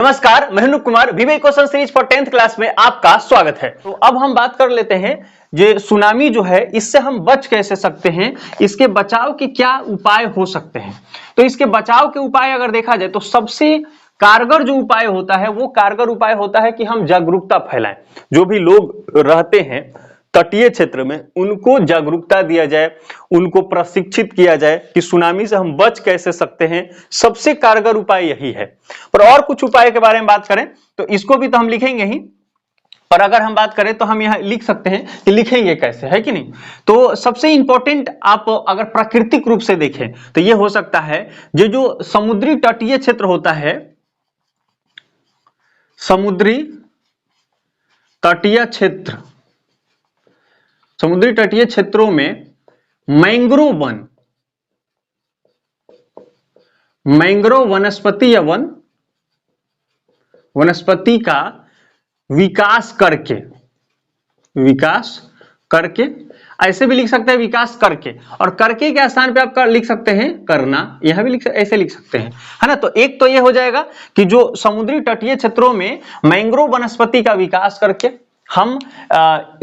नमस्कार, मैं अनुप कुमार विवे question series for 10th class में आपका स्वागत है। तो अब हम बात कर लेते हैं जो सुनामी जो है इससे हम बच कैसे सकते हैं, इसके बचाव के क्या उपाय हो सकते हैं। तो इसके बचाव के उपाय अगर देखा जाए तो सबसे कारगर जो उपाय होता है वो कारगर उपाय होता है कि हम जागरूकता फैलाएं। जो भी लोग रहते हैं तटीय क्षेत्र में उनको जागरूकता दिया जाए, उनको प्रशिक्षित किया जाए कि सुनामी से हम बच कैसे सकते हैं। सबसे कारगर उपाय यही है। पर और कुछ उपाय के बारे में बात करें तो इसको भी तो हम लिखेंगे ही, और अगर हम बात करें तो हम यहां लिख सकते हैं कि लिखेंगे कैसे, है कि नहीं। तो सबसे इंपॉर्टेंट आप अगर प्राकृतिक रूप से देखें तो यह हो सकता है जो समुद्री तटीय क्षेत्र होता है, समुद्री तटीय क्षेत्र, समुद्री तटीय क्षेत्रों में मैंग्रोव वन, मैंग्रोव वनस्पति या वनस्पति का विकास करके ऐसे भी लिख सकते हैं विकास करके, और करके के स्थान पे आप लिख सकते हैं करना, यहां भी ऐसे लिख सकते हैं, है ना। तो एक तो ये हो जाएगा कि जो समुद्री तटीय क्षेत्रों में मैंग्रोव वनस्पति का विकास करके हम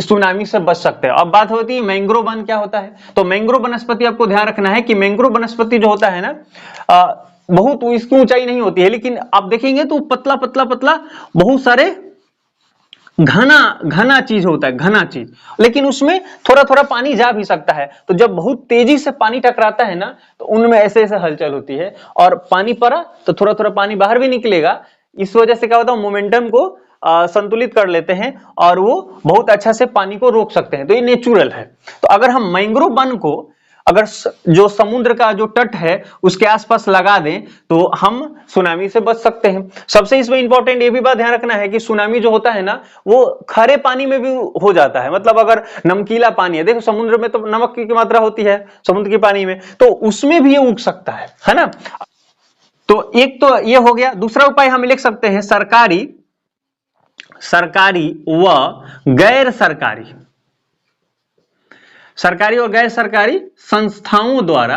सुनामी से बच सकते हैं। अब बात होती है मैंग्रोव वन क्या होता है। तो मैंग्रोव वनस्पति आपको ध्यान रखना है कि मैंग्रोव वनस्पति जो होता है ना बहुत इसकी ऊंचाई नहीं होती है, लेकिन आप देखेंगे तो पतला पतला पतला बहुत सारे घना चीज होता है, घना चीज, लेकिन उसमें थोड़ा थोड़ा पानी जा भी सकता है। तो जब बहुत तेजी से पानी टकराता है ना तो उनमें ऐसे ऐसे हलचल होती है, और पानी पड़ा तो थोड़ा थोड़ा पानी बाहर भी निकलेगा। इस वजह से क्या होता है मोमेंटम को संतुलित कर लेते हैं और वो बहुत अच्छा से पानी को रोक सकते हैं। तो ये नेचुरल है। तो अगर हम मैंग्रोव वन को अगर जो समुद्र का जो तट है उसके आसपास लगा दें तो हम सुनामी से बच सकते हैं। सबसे इसमें इंपॉर्टेंट ये भी बात ध्यान रखना है कि सुनामी जो होता है ना वो खारे पानी में भी हो जाता है। मतलब अगर नमकीला पानी है, देखो समुद्र में तो नमक की मात्रा होती है समुद्र के पानी में, तो उसमें भी ये उग सकता है ना। तो एक तो ये हो गया। दूसरा उपाय हम लिख सकते हैं सरकारी व गैर सरकारी, सरकारी और गैर सरकारी संस्थाओं द्वारा।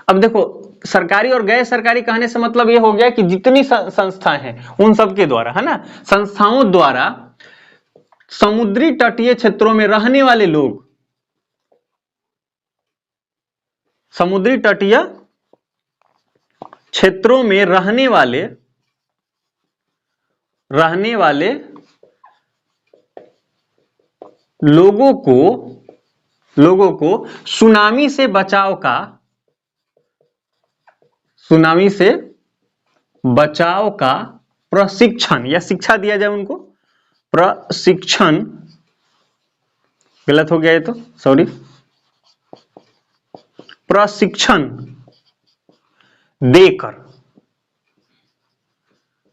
अब देखो सरकारी और गैर सरकारी कहने से मतलब यह हो गया कि जितनी संस्थाएं हैं उन सब के द्वारा, है ना, संस्थाओं द्वारा समुद्री तटीय क्षेत्रों में रहने वाले लोग, समुद्री तटीय क्षेत्रों में रहने वाले लोगों को सुनामी से बचाव का प्रशिक्षण या शिक्षा दिया जाए। उनको प्रशिक्षण, गलत हो गया ये तो, सॉरी, प्रशिक्षण देकर,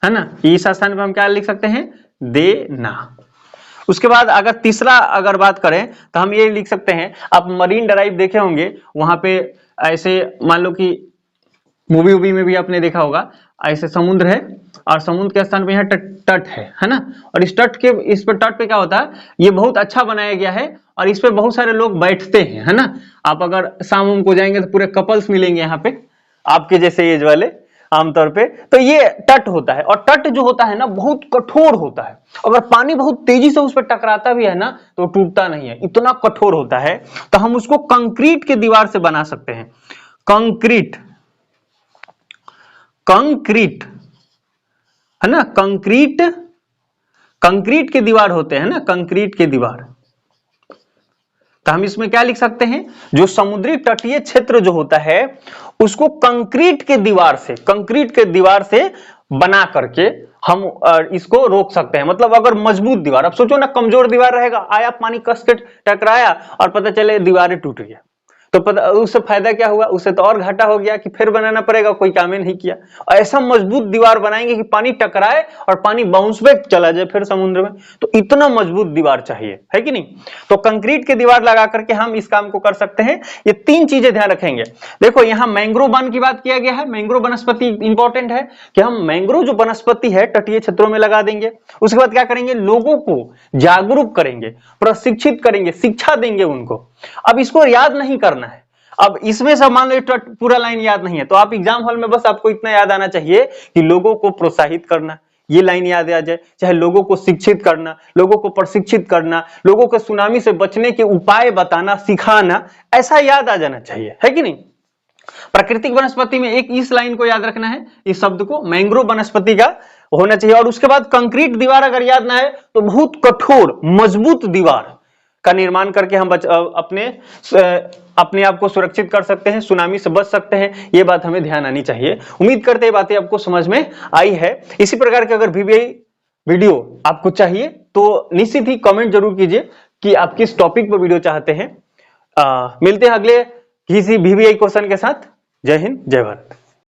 है ना। इस स्थान पर हम क्या लिख सकते हैं, देना। उसके बाद अगर तीसरा अगर बात करें तो हम ये लिख सकते हैं, आप मरीन ड्राइव देखे होंगे, वहां पे ऐसे मान लो कि मूवी में भी आपने देखा होगा, ऐसे समुद्र है और समुद्र के स्थान पे यहाँ तट है ना। और इस तट पे क्या होता है, ये बहुत अच्छा बनाया गया है और इस पे बहुत सारे लोग बैठते हैं, है ना। आप अगर शाम को जाएंगे तो पूरे कपल्स मिलेंगे यहाँ पे, आपके जैसे एज वाले आमतौर पे। तो ये तट होता है, और तट जो होता है ना बहुत कठोर होता है। अगर पानी बहुत तेजी से उस पर टकराता भी है ना तो टूटता नहीं है, इतना कठोर होता है। तो हम उसको कंक्रीट के दीवार से बना सकते हैं। कंक्रीट, है ना, कंक्रीट के दीवार होते हैं ना, कंक्रीट के दीवार। तो हम इसमें क्या लिख सकते हैं, जो समुद्री तटीय क्षेत्र जो होता है उसको कंक्रीट के दीवार से बना करके हम इसको रोक सकते हैं। मतलब अगर मजबूत दीवार, अब सोचो ना कमजोर दीवार रहेगा, आया पानी कस के टकराया और पता चले दीवारें टूट गया, तो पता उससे फायदा क्या हुआ, उससे तो और घाटा हो गया कि फिर बनाना पड़ेगा, कोई काम ही नहीं किया। ऐसा मजबूत दीवार बनाएंगे कि पानी टकराए और पानी बाउंस बैक चला जाए फिर समुद्र में। तो इतना मजबूत दीवार चाहिए, है कि नहीं। तो कंक्रीट की दीवार लगा करके हम इस काम को कर सकते हैं। ये तीन चीजें ध्यान रखेंगे। देखो यहाँ मैंग्रोव वन की बात किया गया है, मैंग्रोव वनस्पति इंपॉर्टेंट है कि हम मैंग्रोव जो वनस्पति है तटीय क्षेत्रों में लगा देंगे। उसके बाद क्या करेंगे, लोगों को जागरूक करेंगे, प्रशिक्षित करेंगे, शिक्षा देंगे उनको। अब इसको याद नहीं करना है, अब इसमें सब मान लो पूरा लाइन याद नहीं है तो आप एग्जाम हॉल में बस आपको इतना याद आना चाहिए कि लोगों को प्रोत्साहित करना, ये लाइन याद आ जाए, चाहे लोगों को शिक्षित करना, लोगों को प्रशिक्षित करना, लोगों को सुनामी से बचने के उपाय बताना, सिखाना, ऐसा याद आ जाना चाहिए, है कि नहीं। प्राकृतिक वनस्पति में एक इस लाइन को याद रखना है, इस शब्द को मैंग्रोव वनस्पति का होना चाहिए। और उसके बाद कंक्रीट दीवार अगर याद ना है तो बहुत कठोर मजबूत दीवार का निर्माण करके हम अपने आप को सुरक्षित कर सकते हैं, सुनामी से बच सकते हैं, ये बात हमें ध्यान आनी चाहिए। उम्मीद करते हैं बातें आपको समझ में आई है। इसी प्रकार के अगर VVI वीडियो आपको चाहिए तो निश्चित ही कमेंट जरूर कीजिए कि आप किस टॉपिक पर वीडियो चाहते हैं। मिलते हैं अगले किसी VVI क्वेश्चन के साथ। जय हिंद, जय भारत।